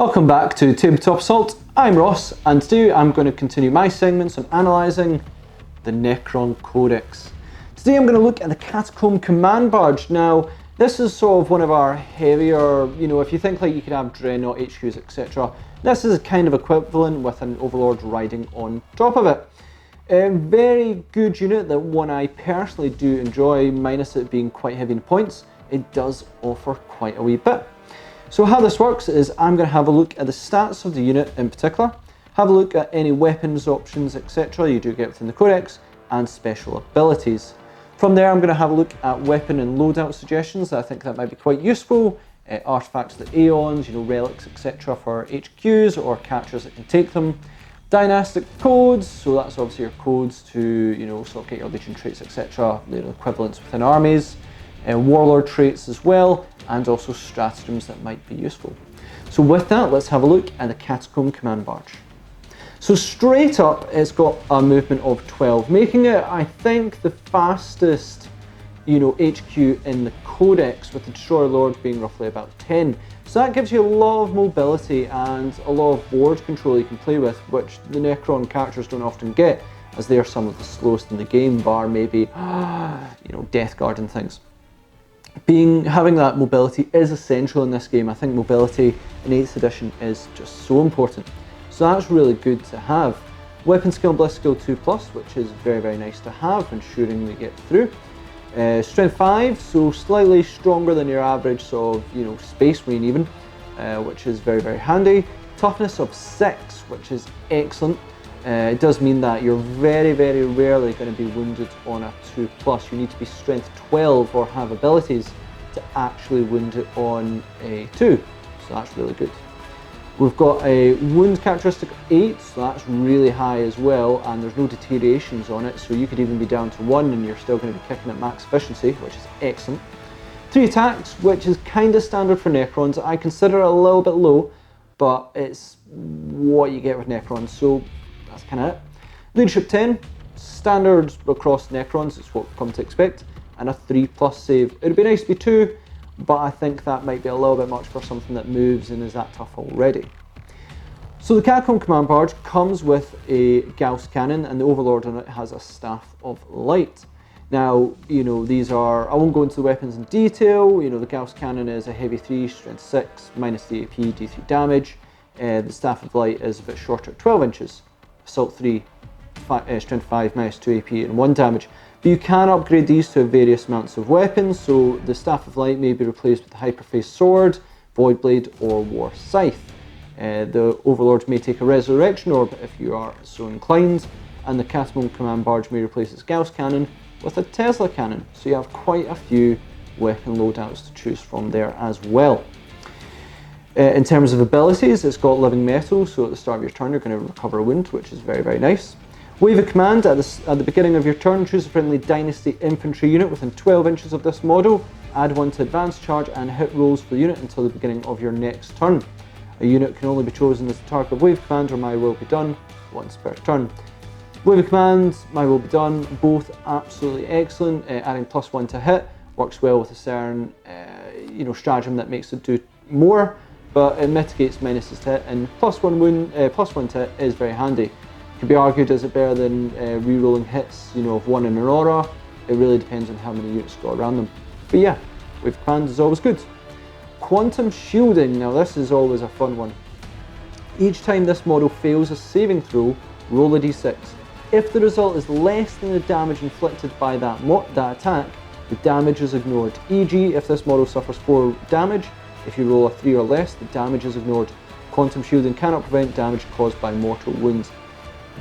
Welcome back to Tabletop Assault. I'm Ross, and today I'm going to continue my segments on analysing the Necron Codex. Today I'm going to look at the Catacomb Command Barge. Now, this is sort of one of our heavier, if you think like you could have Dreadnought HQs, etc. This is a kind of equivalent with an Overlord riding on top of it. A very good unit, that one I personally do enjoy, minus it being quite heavy in points. It does offer quite a wee bit. So how this works is I'm going to have a look at the stats of the unit in particular, have a look at any weapons options, etc. you do get within the Codex, and special abilities. From there I'm going to have a look at weapon and loadout suggestions. I think that might be quite useful. Artifacts like Aeons, relics, etc. for HQs or catchers that can take them. Dynasty Codes, so that's obviously your codes to sort of get your legion traits, etc. The equivalents within armies. Warlord traits as well, and also stratagems that might be useful. So with that, let's have a look at the Catacomb Command Barge. So straight up, it's got a movement of 12, making it, I think, the fastest HQ in the Codex, with the Destroyer Lord being roughly about 10. So that gives you a lot of mobility and a lot of board control you can play with, which the Necron characters don't often get, as they are some of the slowest in the game, bar maybe Death Guard and things. Having that mobility is essential in this game. I think mobility in 8th edition is just so important. So that's really good to have. Weapon skill and bliss skill 2+, which is very, very nice to have, ensuring we get through. Strength 5, so slightly stronger than your average sort of, Space Marine even, which is very, very handy. Toughness of 6, which is excellent. It does mean that you're very, very rarely going to be wounded on a 2+. You need to be strength 12 or have abilities to actually wound it on a 2. So that's really good. We've got a wound characteristic of 8, so that's really high as well, and there's no deteriorations on it, so you could even be down to 1 and you're still going to be kicking at max efficiency, which is excellent. 3 attacks, which is kind of standard for Necrons. I consider it a little bit low, but it's what you get with Necrons, so that's kind of it. Leadership 10, standard across Necrons, it's what we've come to expect, and a 3+ save. It would be nice to be 2, but I think that might be a little bit much for something that moves and is that tough already. So the Catacomb Command Barge comes with a Gauss cannon, and the Overlord on it has a Staff of Light. Now, these are, I won't go into the weapons in detail. The Gauss cannon is a heavy 3, strength 6, minus the AP, D3 damage. The Staff of Light is a bit shorter, 12 inches. Assault 3, strength 5, minus 2 AP and 1 damage. But you can upgrade these to various amounts of weapons, so the Staff of Light may be replaced with the Hyperface Sword, Void Blade or War Scythe. The Overlord may take a Resurrection Orb if you are so inclined, and the Catacomb Command Barge may replace its Gauss Cannon with a Tesla Cannon, so you have quite a few weapon loadouts to choose from there as well. In terms of abilities, it's got Living Metal, so at the start of your turn you're going to recover a wound, which is very, very nice. Wave of Command, at the beginning of your turn, choose a friendly Dynasty Infantry unit within 12 inches of this model, add 1 to advance charge and hit rolls for the unit until the beginning of your next turn. A unit can only be chosen as the target of Wave of Command or My Will Be Done, once per turn. Wave of Command, My Will Be Done, both absolutely excellent. Adding +1 to hit works well with a certain stratagem that makes it do more, but it mitigates minuses to hit, and +1 to hit is very handy. It can be argued, is it better than re-rolling hits of 1 in an aura? It really depends on how many units go around them. But yeah, Wave of Command is always good. Quantum Shielding, now this is always a fun one. Each time this model fails a saving throw, roll a d6. If the result is less than the damage inflicted by that attack, the damage is ignored. E.g., if this model suffers 4 damage, if you roll a 3 or less, the damage is ignored. Quantum Shielding cannot prevent damage caused by mortal wounds.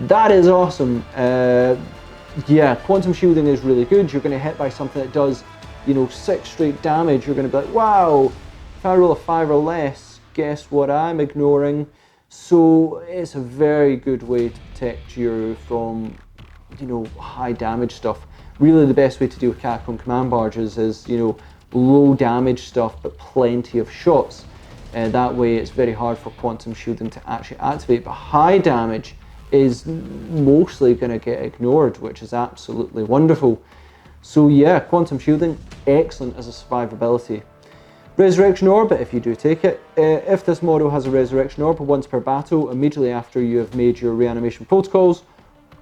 That is awesome. Yeah, Quantum Shielding is really good. You're going to hit by something that does, 6 straight damage. You're going to be like, wow, if I roll a 5 or less, guess what I'm ignoring? So it's a very good way to protect you from, high damage stuff. Really the best way to deal with Catacomb Command Barges is, low damage stuff but plenty of shots. That way it's very hard for Quantum Shielding to actually activate, but high damage is mostly going to get ignored, which is absolutely wonderful. So yeah, Quantum Shielding, excellent as a survivability. Resurrection Orb, if you do take it. If this model has a Resurrection Orb once per battle, immediately after you have made your reanimation protocols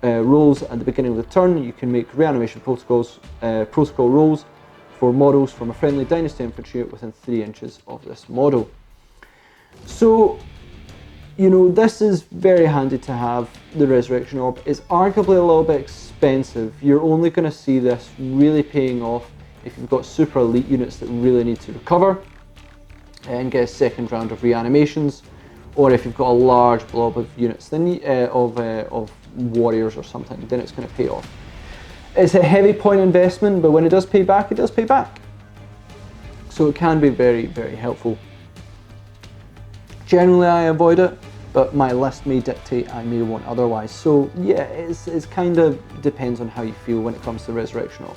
rolls at the beginning of the turn, you can make reanimation protocol rolls for models from a friendly Dynasty infantry unit within 3 inches of this model. So, you know, this is very handy to have, the Resurrection Orb. It's arguably a little bit expensive. You're only going to see this really paying off if you've got super elite units that really need to recover and get a second round of reanimations, or if you've got a large blob of units of warriors or something, then it's going to pay off. It's a heavy point investment, but when it does pay back, it does pay back. So it can be very, very helpful. Generally I avoid it, but my list may dictate I may want otherwise. So yeah, it's kind of depends on how you feel when it comes to Resurrection Orb.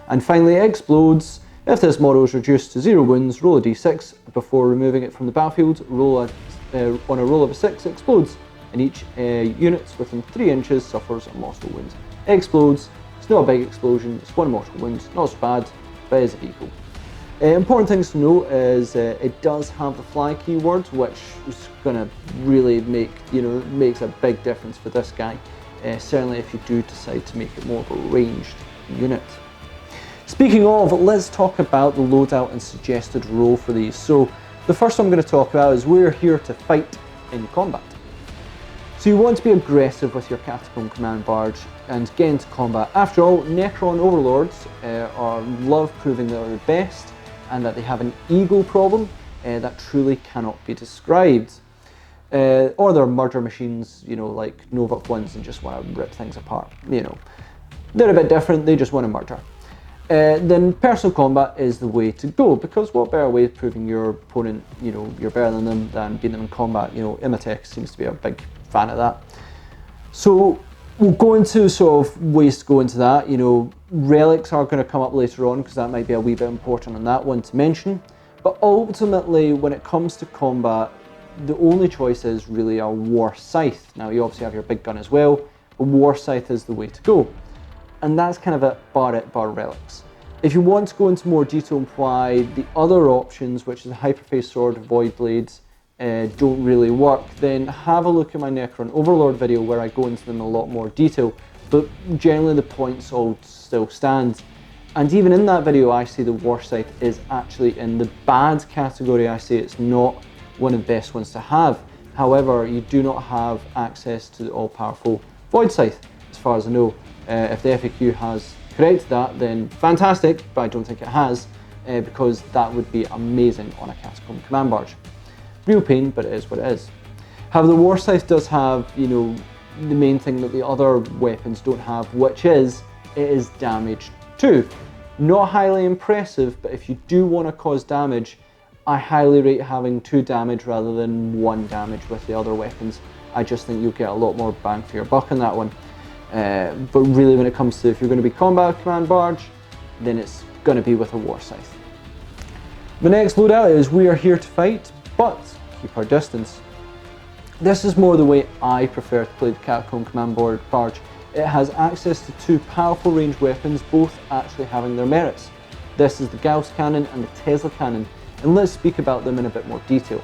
And finally, Explodes. If this model is reduced to 0 wounds, roll a d6 before removing it from the battlefield. On a roll of a 6, explodes, and each unit within 3 inches suffers a mortal wound. Explodes. It's not a big explosion, it's 1 mortal wound, not so bad, but it is a vehicle. Important things to note is it does have the fly keyword, which is going to really makes a big difference for this guy. Certainly if you do decide to make it more of a ranged unit. Speaking of, let's talk about the loadout and suggested role for these. So the first one I'm going to talk about is we're here to fight in combat. So you want to be aggressive with your Catacomb Command Barge and get into combat. After all, Necron overlords love proving that they're the best and that they have an ego problem that truly cannot be described. Or they're murder machines, you know, like Novak ones, and just want to rip things apart. You know, they're a bit different, they just want to murder. Then personal combat is the way to go, because what better way of proving your opponent, you know, you're better than them than beating them in combat. You know, Imatech seems to be a big fan of that. So we'll go into sort of ways to go into that. You know, relics are going to come up later on because that might be a wee bit important on that one to mention. But ultimately, when it comes to combat, the only choice is really a War Scythe. Now you obviously have your big gun as well, but War Scythe is the way to go. And that's kind of a bar relics. If you want to go into more detail on why the other options, which is the Hyperphase Sword, Void Blades, don't really work, then have a look at my Necron Overlord video where I go into them in a lot more detail. But generally the points all still stand. And even in that video I say the War Scythe is actually in the bad category. I say it's not one of the best ones to have. However, you do not have access to the all-powerful Void Scythe, as far as I know. If the FAQ has corrected that, then fantastic, but I don't think it has, because that would be amazing on a Catacomb Command Barge. Real pain, but it is what it is. However, the War Scythe does have, you know, the main thing that the other weapons don't have, which is, it is damage too. Not highly impressive, but if you do want to cause damage, I highly rate having 2 damage rather than 1 damage with the other weapons. I just think you'll get a lot more bang for your buck on that one. But really when it comes to if you're going to be combat command barge, then it's going to be with a War Scythe. The next loadout is we are here to fight, but keep our distance. This is more the way I prefer to play the Catacomb Command Barge. It has access to 2 powerful ranged weapons, both actually having their merits. This is the Gauss Cannon and the Tesla Cannon, and let's speak about them in a bit more detail.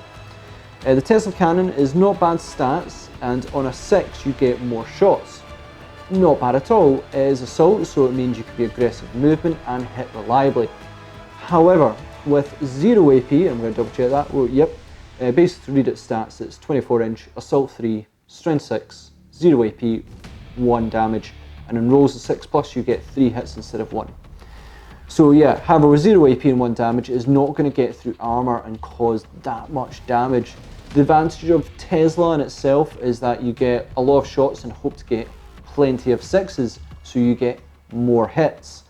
The Tesla Cannon is not bad stats, and on a 6 you get more shots. Not bad at all. It is assault, so it means you can be aggressive movement and hit reliably. However, with 0 AP, I'm going to double check that, well, yep, basically to read its stats, it's 24 inch, assault 3, strength 6, 0 AP, 1 damage, and in rolls of 6+ you get 3 hits instead of 1. So yeah, however with 0 AP and 1 damage, it is not going to get through armour and cause that much damage. The advantage of Tesla in itself is that you get a lot of shots and hope to get plenty of 6s, so you get more hits,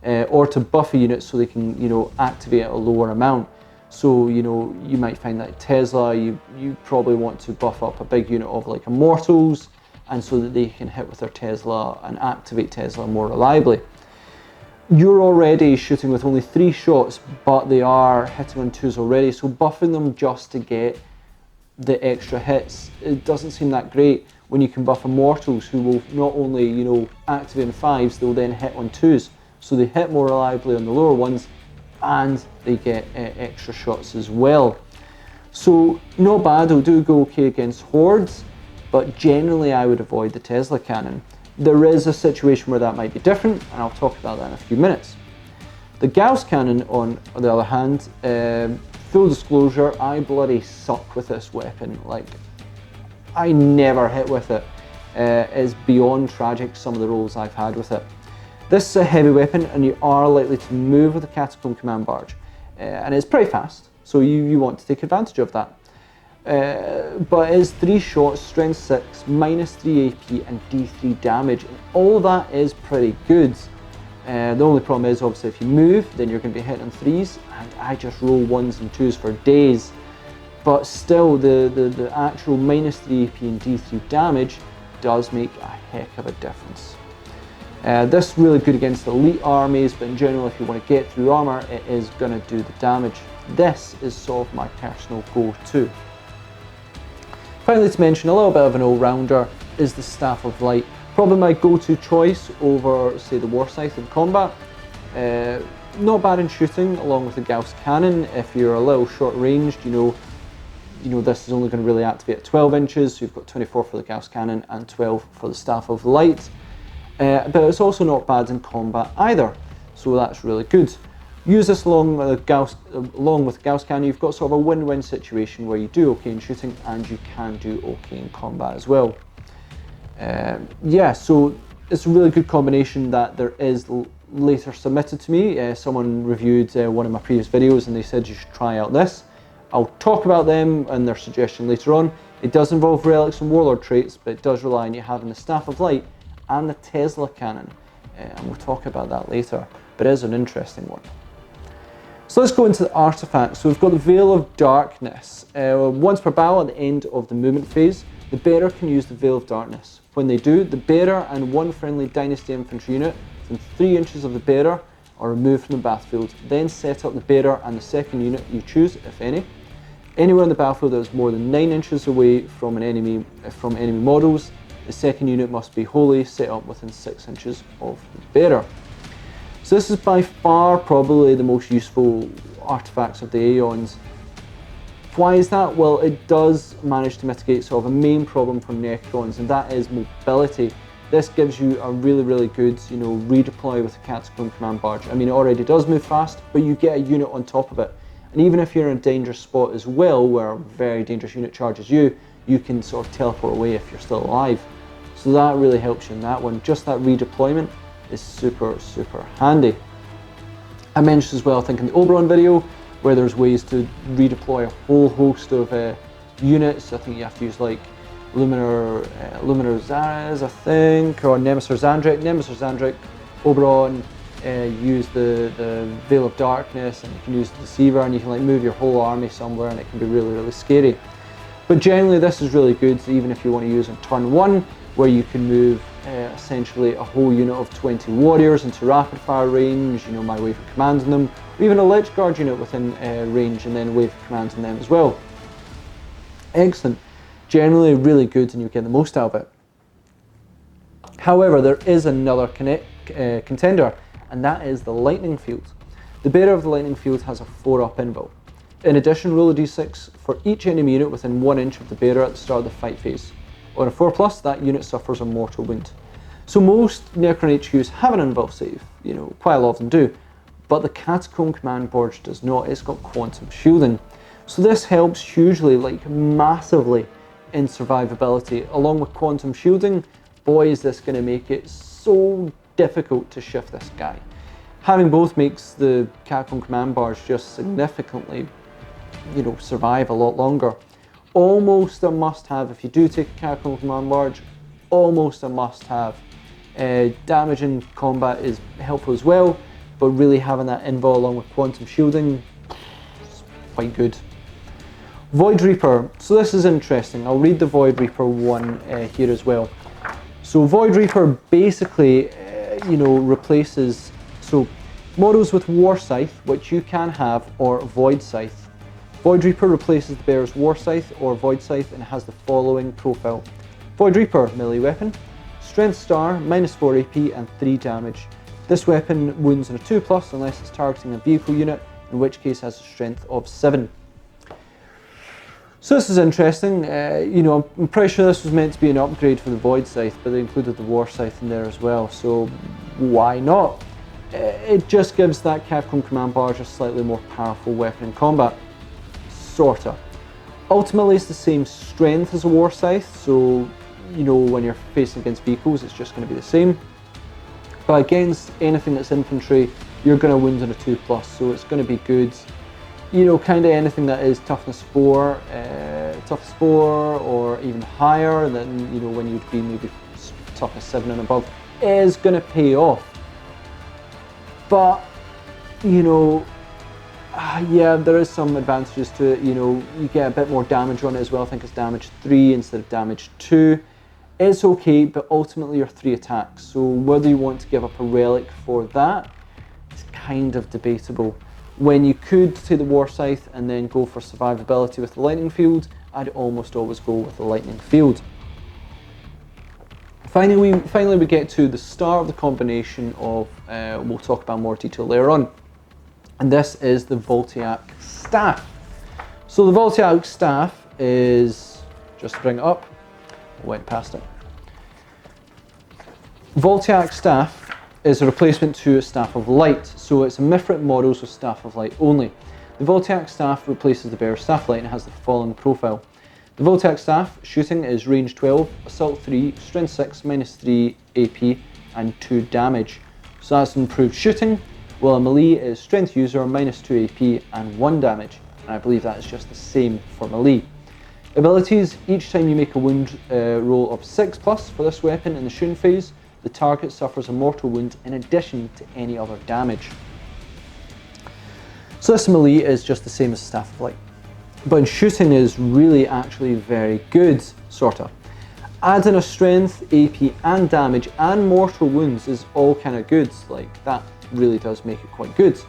or to buff a unit so they can, you know, activate at a lower amount. So, you know, you might find that Tesla, you probably want to buff up a big unit of like Immortals, and so that they can hit with their Tesla and activate Tesla more reliably. You're already shooting with only 3 shots, but they are hitting on 2s already, so buffing them just to get the extra hits, it doesn't seem that great when you can buff Immortals who will not only, you know, activate on 5s, they'll then hit on 2s. So they hit more reliably on the lower ones and they get extra shots as well. So not bad, it'll do go okay against hordes, but generally I would avoid the Tesla cannon. There is a situation where that might be different, and I'll talk about that in a few minutes. The Gauss cannon, on the other hand, full disclosure, I bloody suck with this weapon. Like, I never hit with it. It's beyond tragic, some of the rolls I've had with it. This is a heavy weapon, and you are likely to move with the Catacomb Command Barge, and it's pretty fast, so you want to take advantage of that. But it's 3 shots, strength 6, minus 3 AP and D3 damage, and all that is pretty good. The only problem is, obviously, if you move, then you're going to be hitting on 3s, and I just roll 1s and 2s for days. But still, the actual minus 3 AP and D3 damage does make a heck of a difference. This is really good against elite armies, but in general, if you want to get through armor, it is going to do the damage. This is sort of my personal go-to. Finally, to mention, a little bit of an all-rounder is the Staff of Light. Probably my go-to choice over, say, the War Scythe in combat. Not bad in shooting, along with the Gauss cannon. If you're a little short-ranged, you know this is only going to really activate at 12 inches, so you've got 24 for the Gauss cannon and 12 for the Staff of Light. But it's also not bad in combat either, so that's really good. Use this along with Gauss cannon. You've got sort of a win-win situation where you do okay in shooting and you can do okay in combat as well. Yeah, so it's a really good combination that there is later submitted to me. Someone reviewed one of my previous videos and they said you should try out this. I'll talk about them and their suggestion later on. It does involve relics and warlord traits, but it does rely on you having the Staff of Light and the Tesla cannon, and we'll talk about that later, but it is an interesting one. So let's go into the artifacts. So we've got the Veil of Darkness. Once per battle at the end of the movement phase, the bearer can use the Veil of Darkness. When they do, the bearer and one friendly Dynasty infantry unit within 3 inches of the bearer are removed from the battlefield. Then set up the bearer and the second unit you choose, if any. Anywhere on the battlefield that is more than 9 inches away from enemy models, the second unit must be wholly set up within 6 inches of the bearer. So this is by far probably the most useful artifacts of the Aeons. Why is that? Well, it does manage to mitigate sort of a main problem for Necrons, and that is mobility. This gives you a really good, redeploy with the Catacomb Command Barge. I mean, it already does move fast, but you get a unit on top of it. And even if you're in a dangerous spot as well, where a very dangerous unit charges you, you can sort of teleport away if you're still alive. So that really helps you in that one. Just that redeployment is super handy. I mentioned as well, I think in the Oberon video, where there's ways to redeploy a whole host of units. I think you have to use like Luminar Zaraz, I think, or Nemesis Zandrik, Oberon, use the Veil of Darkness, and you can use the Deceiver, and you can like move your whole army somewhere, and it can be really scary. But generally this is really good, even if you want to use on turn 1, where you can move essentially a whole unit of 20 warriors into rapid fire range, my wave of commanding them, or even a Lich Guard unit within range and then wave of commanding them as well. Excellent. Generally really good, and you get the most out of it. However, there is another contender, and that is the Lightning Field. The bearer of the Lightning Field has a 4-up inbuilt. In addition, roll a d6 for each enemy unit within 1 inch of the bearer at the start of the fight phase. On a 4+, that unit suffers a mortal wound. So most Necron HQs have an inbuilt save, quite a lot of them do, but the Catacomb Command Barge does not. It's got quantum shielding. So this helps hugely, like massively, in survivability. Along with quantum shielding, boy is this going to make it so difficult to shift this guy. Having both makes the Catacomb Command Barge just significantly, survive a lot longer. Almost a must-have if you do take a Catacomb Command Barge. Almost a must-have. Damage in combat is helpful as well, but really having that invul along with quantum shielding is quite good. Void Reaper. So this is interesting. I'll read the Void Reaper one here as well. So Void Reaper basically, replaces models with War Scythe, which you can have, or Void Scythe. Void Reaper replaces the bearer's War Scythe or Void Scythe and has the following profile. Void Reaper, melee weapon, Strength Star, -4 AP and 3 damage. This weapon wounds on a 2+ unless it's targeting a vehicle unit, in which case it has a strength of 7. So this is interesting. I'm pretty sure this was meant to be an upgrade for the Void Scythe, but they included the War Scythe in there as well, so why not? It just gives that Catacomb Command Barge a slightly more powerful weapon in combat. Sorta. Ultimately it's the same strength as a War Scythe, so when you're facing against vehicles it's just going to be the same. But against anything that's infantry, you're going to wound on a 2+, so it's going to be good. Kind of anything that is toughness 4 or even higher than, when you'd be maybe toughness 7 and above, is going to pay off. But, yeah, there is some advantages to it. You get a bit more damage on it as well. I think it's damage 3 instead of damage 2. It's okay, but ultimately you're 3 attacks. So whether you want to give up a relic for that is kind of debatable. When you could take the War Scythe and then go for survivability with the Lightning Field, I'd almost always go with the Lightning Field. Finally, we get to the start of the combination of, we'll talk about more detail later on, and this is the Voltaic Staff. So the Voltaic Staff is, just to bring it up, I went past it. Voltaic Staff is a replacement to a Staff of Light, so it's a Mithrit model, so Staff of Light only. The Voltaic Staff replaces the Bearer Staff Light and has the following profile. The Voltaic Staff shooting is range 12, assault 3, strength 6, -3 AP and 2 damage. So that's improved shooting, while a melee is strength user, -2 AP and 1 damage. And I believe that is just the same for melee. Abilities: each time you make a wound roll of 6+ for this weapon in the shooting phase, the target suffers a mortal wound in addition to any other damage. So this melee is just the same as Staff of Light. But in shooting is really actually very good, sorta. Adding a strength, AP and damage and mortal wounds is all kind of good, like that really does make it quite good.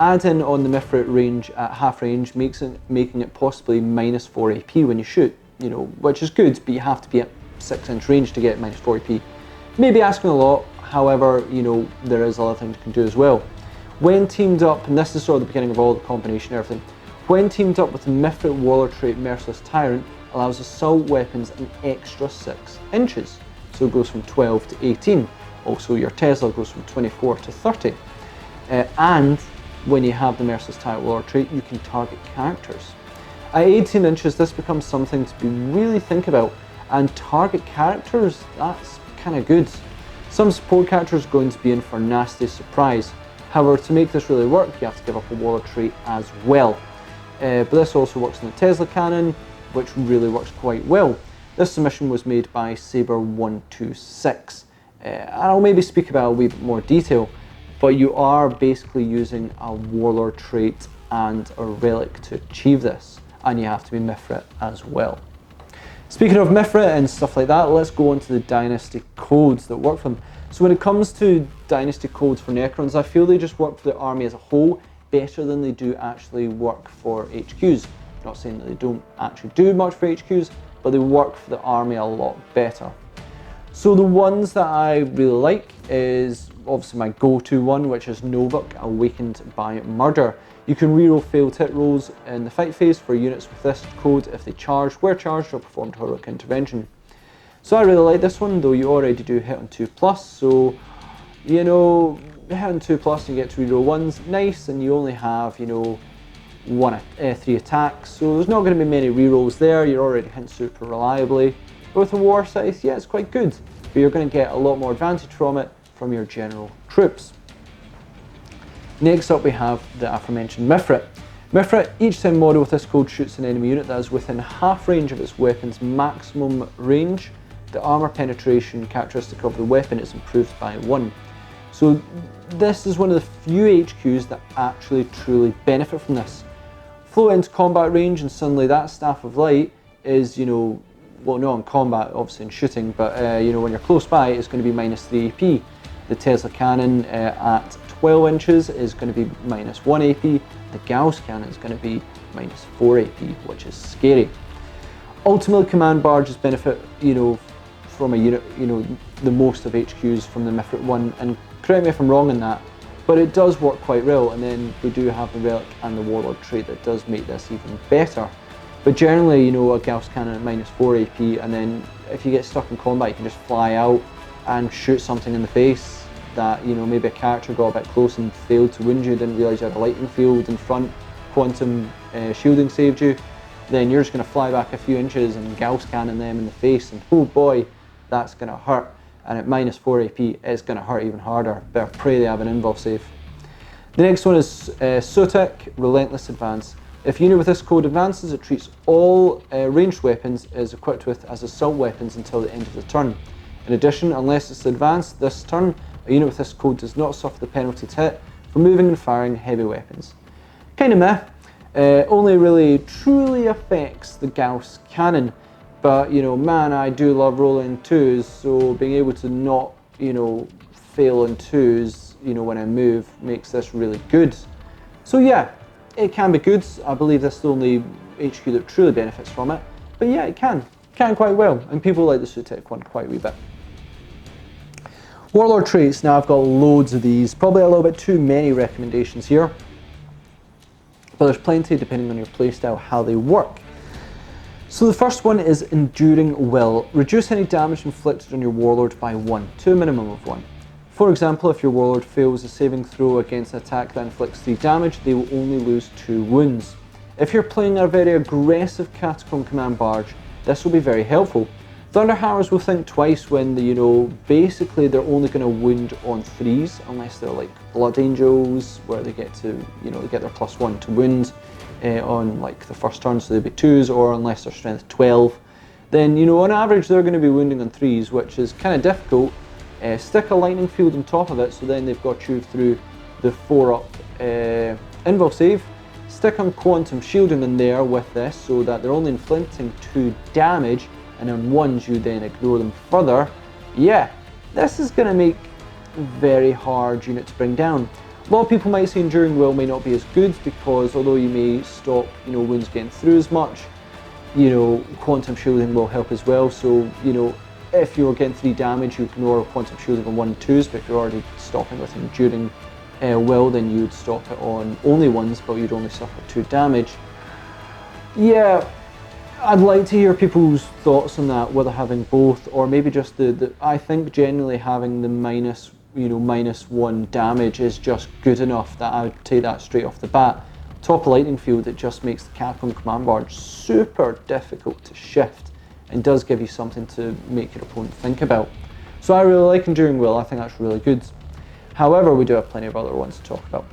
Adding on the Mithrit range at half range making it possibly -4 AP when you shoot, which is good, but you have to be at 6-inch range to get -4 AP. Maybe asking a lot, however, there is other things you can do as well. When teamed up, and this is sort of the beginning of all the combination and everything, when teamed up with the Mithrit Warlord trait Merciless Tyrant, allows assault weapons an extra 6 inches. So it goes from 12 to 18. Also your Tesla goes from 24 to 30. And when you have the Merciless Tyrant Warlord trait, you can target characters. At 18 inches, this becomes something to be really think about, and target characters, that's kind of good. Some support characters are going to be in for a nasty surprise. However, to make this really work, you have to give up a Warlord trait as well. But this also works in the Tesla cannon, which really works quite well. This submission was made by Saber126. I'll maybe speak about a wee bit more detail, but you are basically using a Warlord trait and a relic to achieve this, and you have to be Mithrit as well. Speaking of Mithrit and stuff like that, let's go on to the Dynasty Codes that work for them. So when it comes to Dynasty Codes for Necrons, I feel they just work for the army as a whole better than they do actually work for HQs. I'm not saying that they don't actually do much for HQs, but they work for the army a lot better. So the ones that I really like is obviously my go-to one, which is Novuk, Awakened by Murder. You can reroll failed hit rolls in the fight phase for units with this code if they charged, were charged, or performed heroic intervention. So I really like this one, though you already do hit on 2+, so hit on 2+, you get to reroll ones, nice, and you only have 3 attacks, so there's not going to be many rerolls there. You're already hitting super reliably. But with a War Scythe, yeah, it's quite good, but you're going to get a lot more advantage from it from your general troops. Next up we have the aforementioned Mithrit. Mithrit, each time model with this code shoots an enemy unit that is within half range of its weapon's maximum range, the armor penetration characteristic of the weapon is improved by 1. So this is one of the few HQs that actually truly benefit from this. Float into combat range and suddenly that Staff of Light is, well, not in combat, obviously in shooting, but when you're close by, it's going to be -3 AP. The Tesla cannon at 12 inches is going to be -1 AP. The Gauss cannon is going to be -4 AP, which is scary. Ultimately, command barges benefit, from a unit, the most of HQs from the Mithrit one, and correct me if I'm wrong in that, but it does work quite well. And then we do have the Relic and the Warlord trait that does make this even better. But generally, you know, a Gauss Cannon at -4 AP, and then if you get stuck in combat, you can just fly out and shoot something in the face that, you know, maybe a character got a bit close and failed to wound you, didn't realise you had a lightning field in front, quantum shielding saved you, then you're just going to fly back a few inches and Gauss Cannon them in the face, and oh boy, that's going to hurt. And at -4 AP, it's going to hurt even harder. Better pray they have an invuln save. The next one is Sutek, Relentless Advance. If a unit with this code advances, it treats all ranged weapons it is equipped with as assault weapons until the end of the turn. In addition, unless it's advanced this turn, a unit with this code does not suffer the penalty to hit for moving and firing heavy weapons. Kind of meh. Only really truly affects the Gauss Cannon. But, you know, man, I do love rolling 2s, so being able to not, you know, fail in 2s, you know, when I move makes this really good. So yeah, it can be good. I believe this is the only HQ that truly benefits from it. But yeah, it can quite well, and people like the Sutek one quite a wee bit. Warlord traits, now I've got loads of these, probably a little bit too many recommendations here. But there's plenty depending on your playstyle, how they work. So the first one is Enduring Will. Reduce any damage inflicted on your Warlord by 1, to a minimum of 1. For example, if your Warlord fails a saving throw against an attack that inflicts 3 damage, they will only lose 2 wounds. If you're playing a very aggressive Catacomb Command Barge, this will be very helpful. Thunderhammers will think twice when, you know, basically they're only going to wound on 3s, unless they're like Blood Angels, where they get to, you know, they get their +1 to wound. On like the first turn, so they'll be 2s, or unless they're strength 12, then, you know, on average they're going to be wounding on 3s, which is kind of difficult. Stick a lightning field on top of it, so then they've got you through the 4-up invul save. Stick on quantum shielding in there with this, so that they're only inflicting 2 damage, and on 1s you then ignore them further. Yeah, this is going to make a very hard unit to bring down. A lot of people might say Enduring Will may not be as good, because although you may stop, you know, wounds getting through as much, you know, quantum shielding will help as well. So, you know, if you're getting 3 damage, you ignore quantum shielding on 1 and 2s, but if you're already stopping with Enduring Will, then you'd stop it on only 1s, but you'd only suffer 2 damage. Yeah, I'd like to hear people's thoughts on that, whether having both, or maybe just I think generally having the -1 damage is just good enough that I would take that straight off the bat. Top lightning field, it just makes the Catacomb Command Barge super difficult to shift, and does give you something to make your opponent think about. So I really like Enduring Will, I think that's really good. However, we do have plenty of other ones to talk about.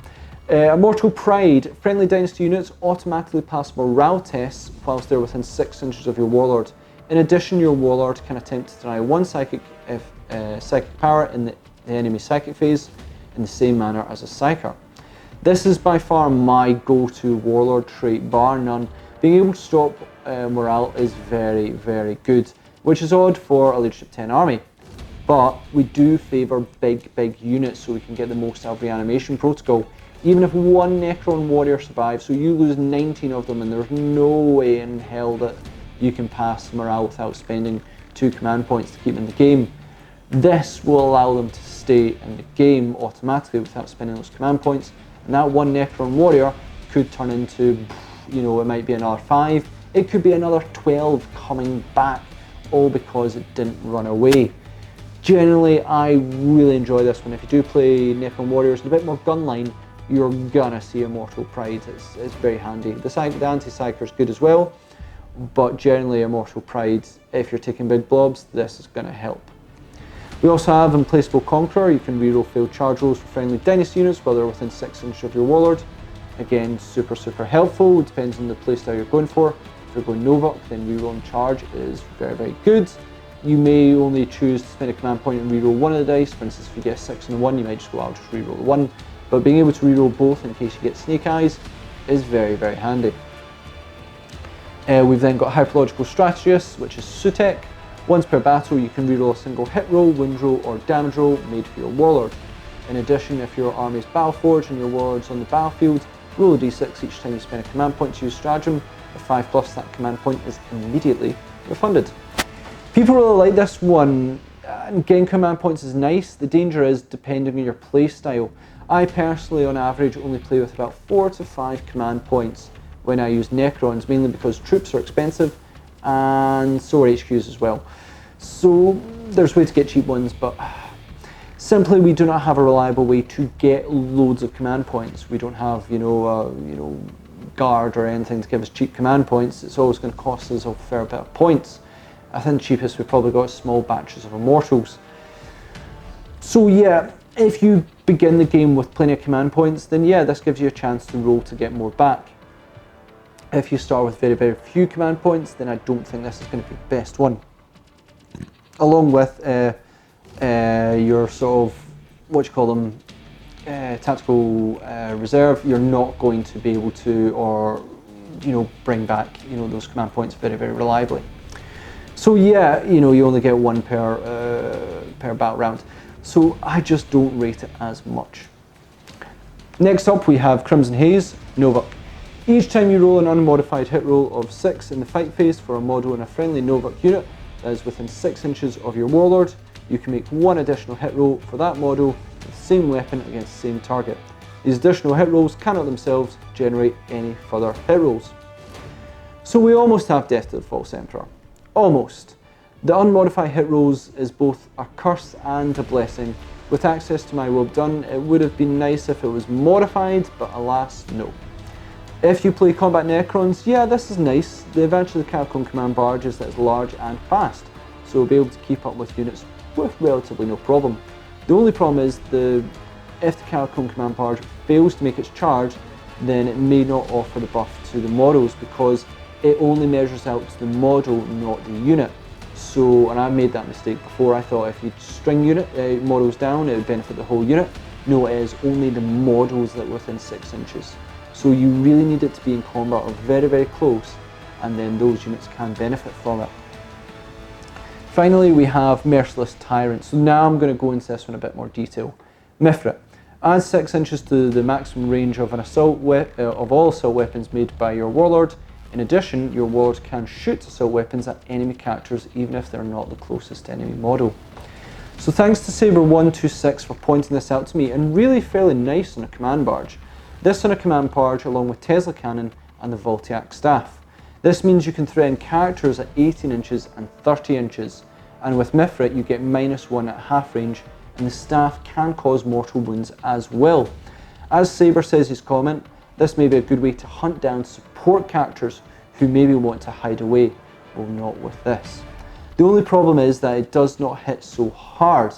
Immortal Pride. Friendly Dynasty units automatically pass morale tests whilst they're within 6 inches of your Warlord. In addition, your Warlord can attempt to deny 1 psychic power in the enemy psychic phase in the same manner as a psyker. This is by far my go-to Warlord trait, bar none. Being able to stop morale is very, very good, which is odd for a Leadership 10 army. But we do favour big units so we can get the most out of reanimation protocol. Even if 1 Necron warrior survives, so you lose 19 of them, and there's no way in hell that you can pass morale without spending 2 command points to keep in the game. This will allow them to stay in the game automatically without spending those command points, and that 1 Necron warrior could turn into, you know, it might be another 5, it could be another 12 coming back, all because it didn't run away. Generally, I really enjoy this one. If you do play Necron warriors and a bit more gunline, you're gonna see Immortal Pride. It's very handy. The anti-psyker is good as well, but generally Immortal Pride, if you're taking big blobs, this is gonna help. We also have Implacable Conqueror. You can reroll failed charge rolls for friendly Dynasty units while they're within 6 inches of your Warlord. Again, super helpful. It depends on the playstyle you're going for. If you're going Novok, then rerolling charge is very good. You may only choose to spend a command point and reroll 1 of the dice. For instance, if you get a 6 and a 1, you might just go, I'll just reroll the 1. But being able to reroll both in case you get Snake Eyes is very handy. We've then got Hyperlogical Strategist, which is Sutek. Once per battle, you can reroll a single hit roll, wound roll, or damage roll made for your Warlord. In addition, if your army is Battleforged and your Warlord's on the battlefield, roll a d6 each time you spend a command point to use stratagem. At 5+, that command point is immediately refunded. People really like this one, and getting command points is nice. The danger is depending on your playstyle. I personally, on average, only play with about 4 to 5 command points when I use Necrons, mainly because troops are expensive and so are HQs as well. So there's ways to get cheap ones, but simply we do not have a reliable way to get loads of command points. We don't have, guard or anything to give us cheap command points. It's always going to cost us a fair bit of points. I think the cheapest we've probably got small batches of Immortals. So yeah, if you begin the game with plenty of command points, then yeah, this gives you a chance to roll to get more back. If you start with very, very few command points, then I don't think this is going to be the best one. Along with your sort of, tactical reserve, you're not going to be able to, bring back, those command points very, very reliably. So yeah, you only get one per battle round. So I just don't rate it as much. Next up we have Crimson Haze, Novuk. Each time you roll an unmodified hit roll of 6 in the fight phase for a model in a friendly Novuk unit that is within 6 inches of your Warlord, you can make one additional hit roll for that model with the same weapon against the same target. These additional hit rolls cannot themselves generate any further hit rolls. So we almost have Death to the False Emperor. Almost. The unmodified hit rolls is both a curse and a blessing. With access to my Will Done, it would have been nice if it was modified, but alas, no. If you play combat Necrons, yeah, this is nice. The advantage of the Catacomb Command Barge is that it's large and fast, so we'll be able to keep up with units with relatively no problem. The only problem is if the Catacomb Command Barge fails to make its charge, then it may not offer the buff to the models because it only measures out to the model, not the unit. So, and I made that mistake before. I thought if you string models down, it would benefit the whole unit. No, it is only the models that are within 6 inches. So you really need it to be in combat or very, very close, and then those units can benefit from it. Finally, we have Merciless Tyrant. So now I'm going to go into this one in a bit more detail. Mithrit. Adds 6 inches to the maximum range of an of all assault weapons made by your Warlord. In addition, your Warlord can shoot assault weapons at enemy characters even if they're not the closest enemy model. So thanks to Saber126 for pointing this out to me, and really fairly nice on a command barge. This on a command barge along with Tesla Cannon and the Voltiac Staff. This means you can threaten characters at 18 inches and 30 inches, and with Mithrit you get -1 at half range, and the staff can cause mortal wounds as well. As Saber says in his comment, this may be a good way to hunt down support characters who maybe want to hide away. Well, not with this. The only problem is that it does not hit so hard.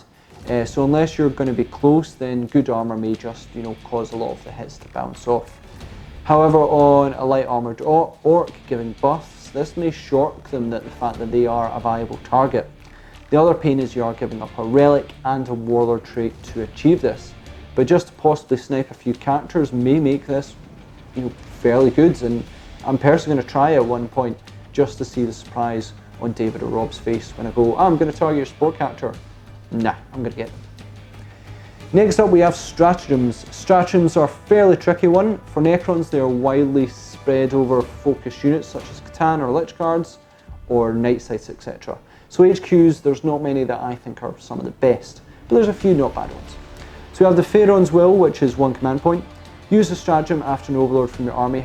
So unless you're going to be close, then good armor may just, cause a lot of the hits to bounce off. However, on a light armored orc giving buffs, this may shock them that the fact that they are a viable target. The other pain is you are giving up a relic and a warlord trait to achieve this, but just to possibly snipe a few characters may make this, fairly good. And I'm personally going to try at one point just to see the surprise on David or Rob's face when I go, I'm going to target your support character. Nah, I'm going to get them. Next up we have stratagems. Stratagems are a fairly tricky one. For Necrons they are widely spread over focused units such as Catan or Lich Guards or Night Sights, etc. So HQs, there's not many that I think are some of the best, but there's a few not bad ones. So we have the Pharaoh's Will, which is 1 command point. Use the stratagem after an overlord from your army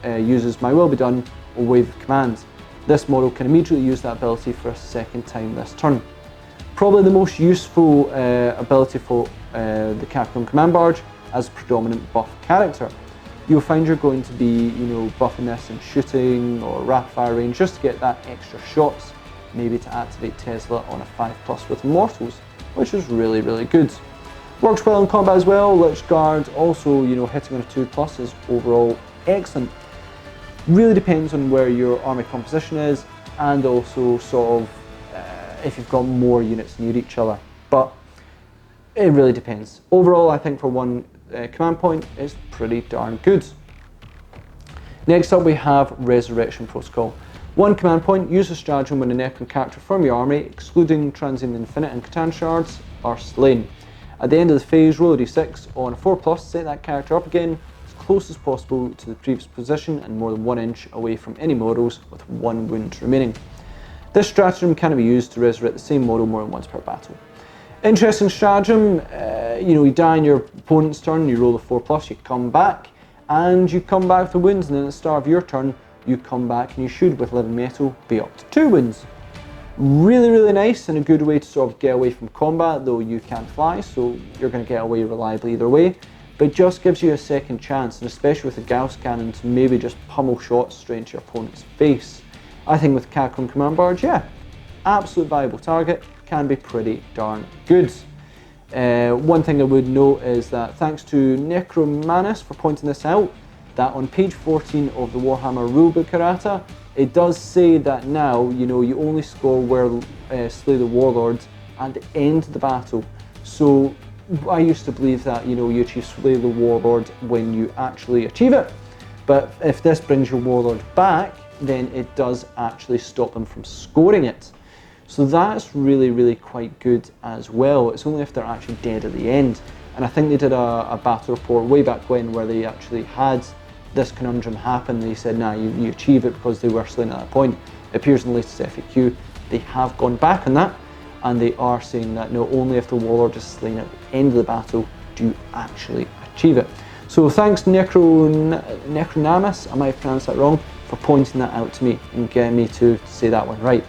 uses My Will Be Done or Wave of Command. This model can immediately use that ability for a second time this turn. Probably the most useful ability for the Catacomb Command Barge as a predominant buff character. You'll find you're going to be, buffing this in shooting or rapid fire range just to get that extra shots, maybe to activate Tesla on a 5+ with Immortals, which is really, really good. Works well in combat as well. Lich Guard also, hitting on a 2+ is overall excellent. Really depends on where your army composition is, and also sort of if you've got more units near each other, but it really depends. Overall, I think for 1 command point, it's pretty darn good. Next up we have Resurrection Protocol. 1 command point, use a stratagem when a Necron character from your army, excluding Transient Infinite and Catan Shards, are slain. At the end of the phase, roll a d6. On a 4+, set that character up again as close as possible to the previous position and more than 1 inch away from any models with 1 wound remaining. This stratagem can be used to resurrect the same model more than once per battle. Interesting stratagem, you know, you die in your opponent's turn, you roll a 4+, you come back, and you come back with the wounds, and then at the start of your turn, you come back and you should, with 11 metal, be up to 2 wounds. Really, really nice and a good way to sort of get away from combat, though you can't fly, so you're going to get away reliably either way. But it just gives you a second chance, and especially with the Gauss cannon, to maybe just pummel shots straight into your opponent's face. I think with Catacomb Command Barge, yeah, absolute viable target, can be pretty darn good. One thing I would note is that thanks to Necromanus for pointing this out, that on page 14 of the Warhammer rulebook errata, it does say that now, you know, you only score where slay the warlords at the end of the battle. So I used to believe that, you know, you achieve slay the warlord when you actually achieve it. But if this brings your warlord back, then it does actually stop them from scoring it. So that's really, really quite good as well. It's only if they're actually dead at the end. And I think they did a battle report way back when where they actually had this conundrum happen. They said, nah, you achieve it because they were slain at that point. It appears in the latest FAQ. They have gone back on that, and they are saying that no, only if the warlord is slain at the end of the battle do you actually achieve it. So thanks Necronamus, I might have pronounced that wrong, for pointing that out to me and getting me to say that one right.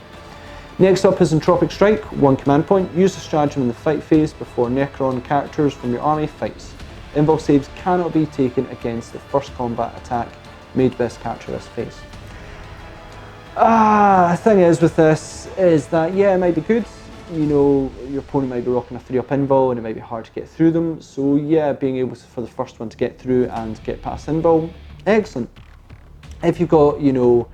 Next up is Entropic Strike, 1 command point. Use the stratagem in the fight phase before Necron characters from your army fights. Invul saves cannot be taken against the first combat attack made by this character this phase. The thing is with this is that, yeah, it might be good. You know, your opponent might be rocking a 3-up invul and it might be hard to get through them. So yeah, being able to, for the first one to get through and get past invul, excellent. If you've got, you know,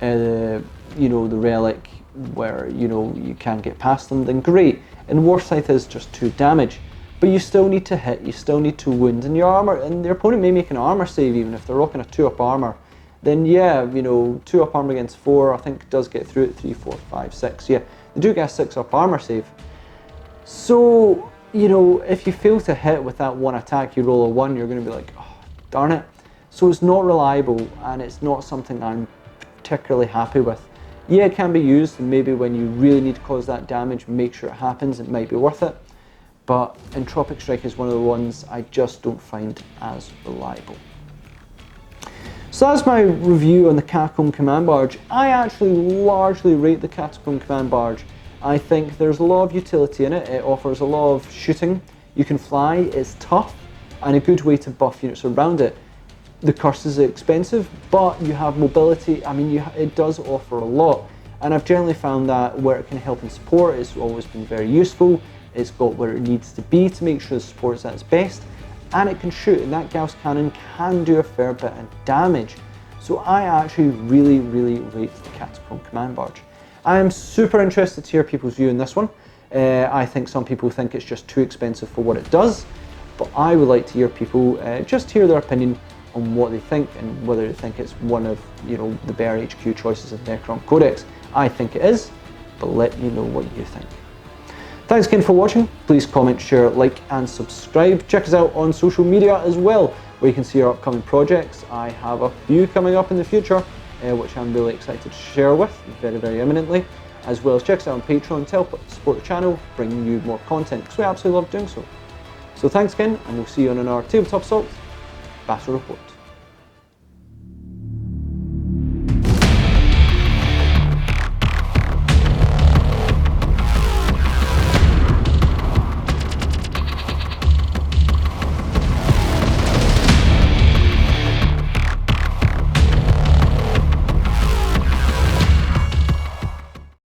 the relic where, you know, you can get past them, then great. And Warscythe is just 2 damage. But you still need to hit, you still need to wound, and your armor, and your opponent may make an armor save even if they're rocking a 2-up armor. Then yeah, you know, 2-up armor against 4, I think does get through at 3, 4, 5, 6. Yeah, they do get a 6-up armor save. So, you know, if you fail to hit with that one attack, you roll a 1, you're going to be like, oh, darn it. So it's not reliable, and it's not something I'm particularly happy with. Yeah, it can be used, and maybe when you really need to cause that damage, make sure it happens, it might be worth it. But Entropic Strike is one of the ones I just don't find as reliable. So that's my review on the Catacomb Command Barge. I actually largely rate the Catacomb Command Barge. I think there's a lot of utility in it. It offers a lot of shooting. You can fly, it's tough, and a good way to buff units around it. The curses are expensive, but you have mobility. I mean, it does offer a lot. And I've generally found that where it can help in support, it's always been very useful. It's got where it needs to be to make sure the support is at its best, and it can shoot, and that Gauss cannon can do a fair bit of damage. So I actually really, really rate the Catacomb Command Barge. I am super interested to hear people's view on this one. I think some people think it's just too expensive for what it does, but I would like to hear people just hear their opinion on what they think and whether they think it's one of, you know, the better HQ choices of Necron Codex. I think it is, but let me know what you think. Thanks again for watching. Please comment, share, like and subscribe. Check us out on social media as well, where you can see our upcoming projects. I have a few coming up in the future, which I'm really excited to share with very, very imminently, as well as check us out on Patreon to help support the channel, bring you more content, because we absolutely love doing so. So thanks again, and we'll see you on our Tabletop Assault Battle Report.